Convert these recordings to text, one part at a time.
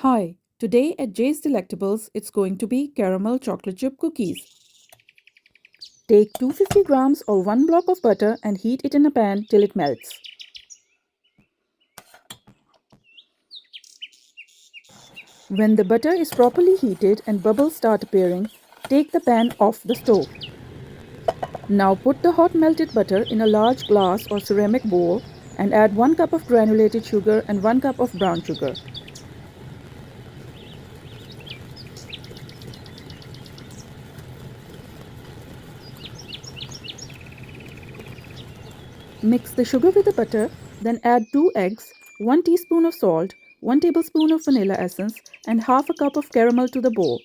Hi, today at Jay's Delectables, it's going to be caramel chocolate chip cookies. Take 250 grams or 1 block of butter and heat it in a pan till it melts. When the butter is properly heated and bubbles start appearing, take the pan off the stove. Now put the hot melted butter in a large glass or ceramic bowl and add 1 cup of granulated sugar and 1 cup of brown sugar. Mix the sugar with the butter, then add 2 eggs, 1 teaspoon of salt, 1 tablespoon of vanilla essence, and half a cup of caramel to the bowl.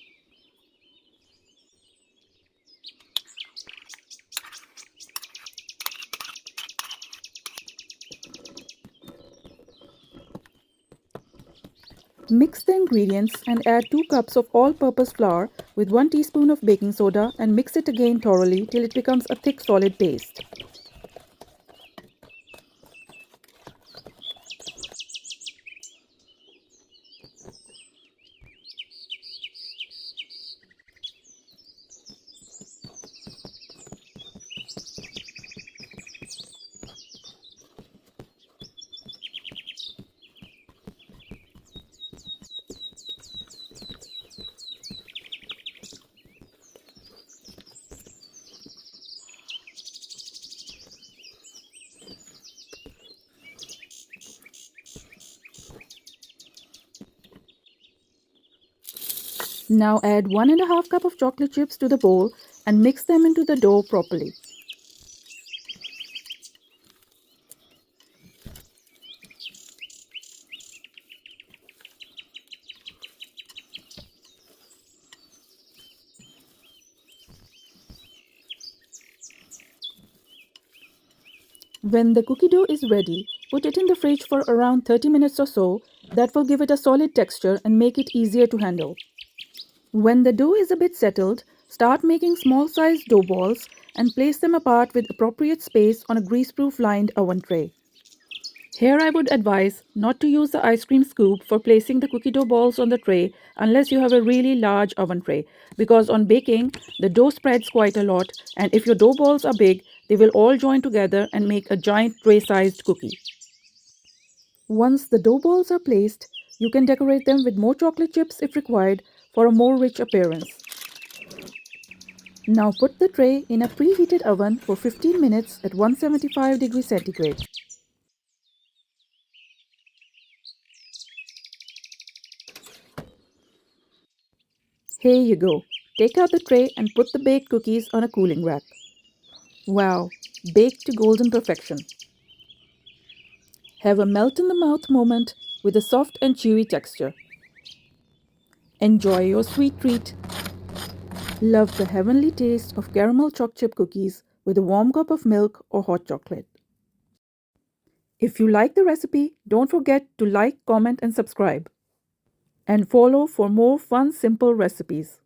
Mix the ingredients and add 2 cups of all-purpose flour with 1 teaspoon of baking soda and mix it again thoroughly till it becomes a thick solid paste. Now add 1½ cup of chocolate chips to the bowl and mix them into the dough properly. When the cookie dough is ready, put it in the fridge for around 30 minutes or so. That will give it a solid texture and make it easier to handle. When the dough is a bit settled, start making small-sized dough balls and place them apart with appropriate space on a greaseproof lined oven tray. Here I would advise not to use the ice cream scoop for placing the cookie dough balls on the tray unless you have a really large oven tray, because on baking, the dough spreads quite a lot, and if your dough balls are big, they will all join together and make a giant tray-sized cookie. Once the dough balls are placed, you can decorate them with more chocolate chips if required for a more rich appearance. Now put the tray in a preheated oven for 15 minutes at 175 degrees centigrade. Here you go. Take out the tray and put the baked cookies on a cooling rack. Wow, baked to golden perfection. Have a melt in the mouth moment with a soft and chewy texture. Enjoy your sweet treat. Love the heavenly taste of caramel choc chip cookies with a warm cup of milk or hot chocolate. If you like the recipe, don't forget to like, comment and subscribe. And follow for more fun, simple recipes.